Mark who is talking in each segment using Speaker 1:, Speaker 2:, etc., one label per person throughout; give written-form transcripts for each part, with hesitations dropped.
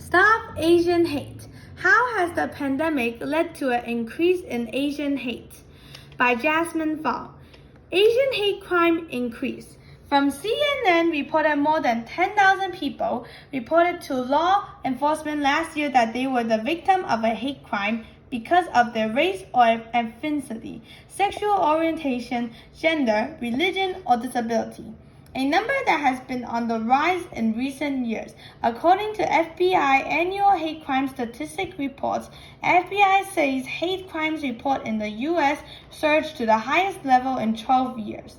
Speaker 1: Stop Asian Hate. How has the pandemic led to an increase in Asian hate? By Jasmine Fong. Asian hate crime increased. From CNN reported more than 10,000 people reported to law enforcement last year that they were the victim of a hate crime because of their race or ethnicity, sexual orientation, gender, religion, or disability. A number that has been on the rise in recent years. According to FBI annual hate crime statistic reports, FBI says hate crimes report in the U.S. surged to the highest level in 12 years.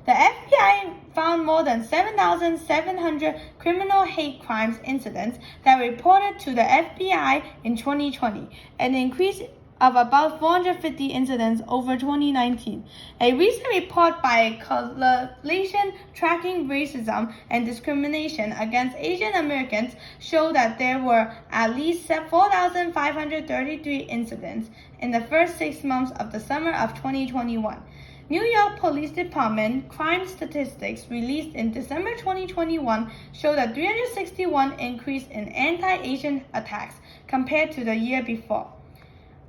Speaker 1: The FBI found more than 7,700 criminal hate crimes incidents that reported to the FBI in 2020, an increase of about 450 incidents over 2019. A recent report by Coalition Tracking Racism and Discrimination Against Asian Americans showed that there were at least 4,533 incidents in the first 6 months of the summer of 2021. New York Police Department crime statistics released in December 2021 showed a 361 increase in anti-Asian attacks compared to the year before.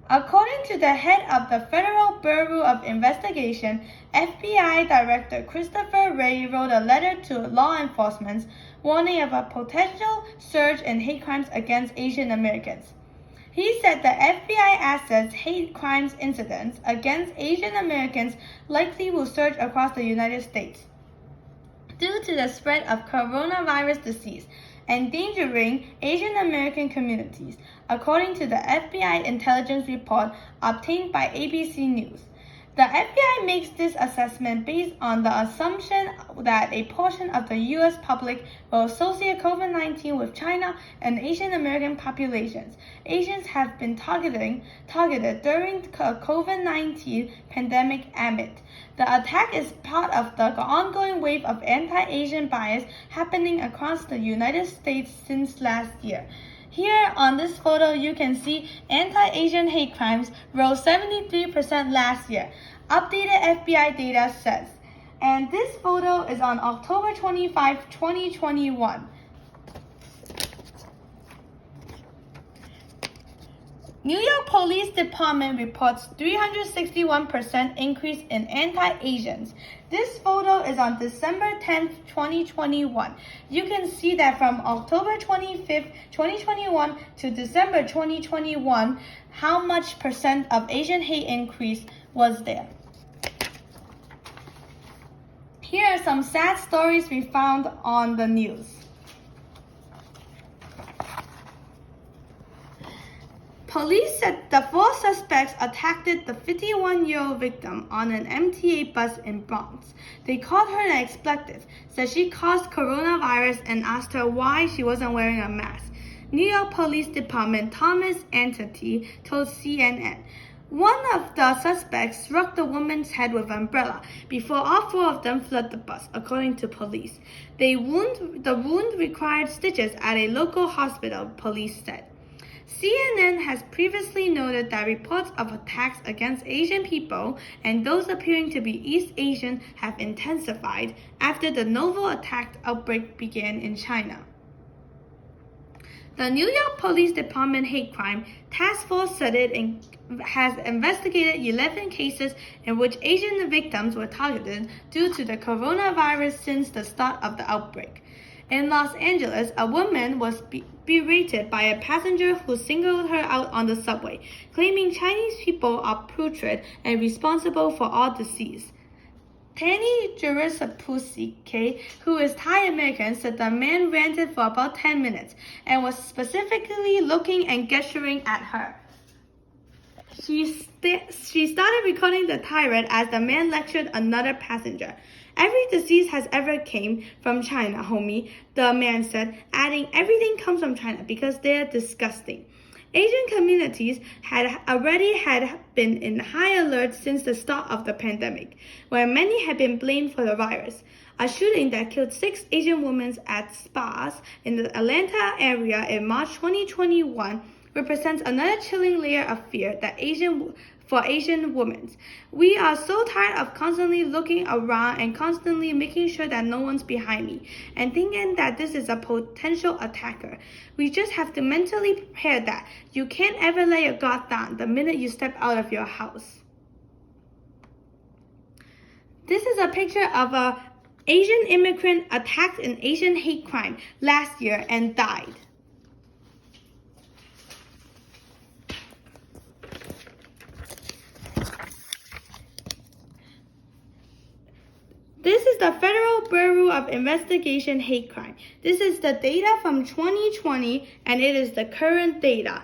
Speaker 1: According to the head of the Federal Bureau of Investigation, FBI Director Christopher Wray wrote a letter to law enforcement warning of a potential surge in hate crimes against Asian Americans. He said the FBI assesses hate crimes incidents against Asian Americans likely will surge across the United States due to the spread of coronavirus disease, endangering Asian American communities, according to the FBI intelligence report obtained by ABC News. The FBI makes this assessment based on the assumption that a portion of the U.S. public will associate COVID-19 with China and Asian American populations. Asians have been targeted during the COVID-19 pandemic amid. The attack is part of the ongoing wave of anti-Asian bias happening across the United States since last year. Here on this photo, you can see anti-Asian hate crimes rose 73% last year, updated FBI data says. And this photo is on October 25, 2021. New York Police Department reports 361% increase in anti-Asians. This photo is on December 10, 2021. You can see that from October 25, 2021 to December 2021, how much percent of Asian hate increase was there. Here are some sad stories we found on the news. Police said the 4 suspects attacked the 51-year-old victim on an MTA bus in Bronx. They called her an expletive, said she caused coronavirus, and asked her why she wasn't wearing a mask. New York Police Department Thomas Antony told CNN. One of the suspects struck the woman's head with an umbrella before all 4 of them fled the bus, according to police. The wound required stitches at a local hospital, police said. CNN has previously noted that reports of attacks against Asian people and those appearing to be East Asian have intensified after the novel attack outbreak began in China. The New York Police Department Hate Crime Task Force said it has investigated 11 cases in which Asian victims were targeted due to the coronavirus since the start of the outbreak. In Los Angeles, a woman was berated by a passenger who singled her out on the subway, claiming Chinese people are putrid and responsible for all disease. Tani Jurusapusike, who is Thai American, said the man ranted for about 10 minutes and was specifically looking and gesturing at her. She started recording the tirade as the man lectured another passenger. Every disease has ever came from China, homie, the man said, adding everything comes from China because they're disgusting. Asian communities had been in high alert since the start of the pandemic, where many had been blamed for the virus. A shooting that killed 6 Asian women at spas in the Atlanta area in March 2021 represents another chilling layer of fear that Asian for Asian women. We are so tired of constantly looking around and constantly making sure that no one's behind me and thinking that this is a potential attacker. We just have to mentally prepare that you can't ever let your guard down the minute you step out of your house. This is a picture of an Asian immigrant attacked in Asian hate crime last year and died. This is the Federal Bureau of Investigation hate crime. This is the data from 2020 and it is the current data.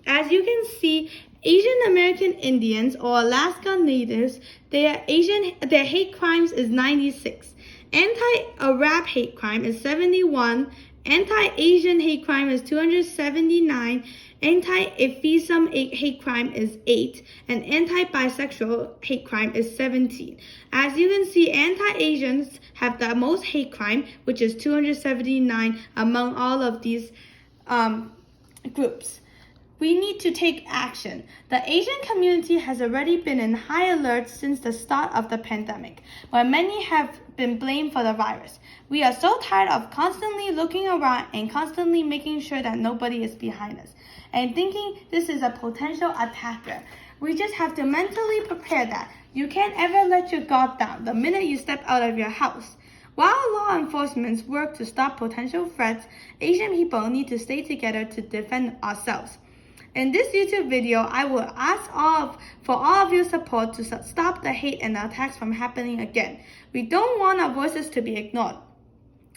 Speaker 1: As you can see, Asian American Indians or Alaska Natives, their hate crimes is 96. Anti-Arab hate crime is 71. Anti-Asian hate crime is 279. Anti-Ephism hate crime is 8, and anti-bisexual hate crime is 17. As you can see, anti-Asians have the most hate crime, which is 279 among all of these groups. We need to take action. The Asian community has already been in high alert since the start of the pandemic, where many have been blamed for the virus. We are so tired of constantly looking around and constantly making sure that nobody is behind us and thinking this is a potential attacker. We just have to mentally prepare that you can't ever let your guard down the minute you step out of your house. While law enforcement work to stop potential threats, Asian people need to stay together to defend ourselves. In this YouTube video, I will ask for all of your support to stop the hate and the attacks from happening again. We don't want our voices to be ignored.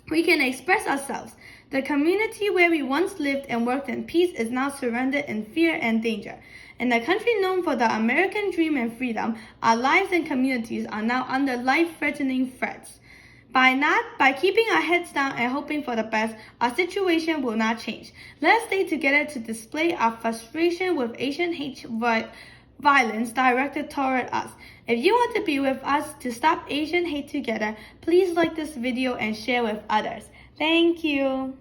Speaker 1: We can express ourselves. The community where we once lived and worked in peace is now surrounded in fear and danger. In a country known for the American dream and freedom, our lives and communities are now under life-threatening threats. By keeping our heads down and hoping for the best, our situation will not change. Let's stay together to display our frustration with Asian hate violence directed toward us. If you want to be with us to stop Asian hate together, please like this video and share with others. Thank you.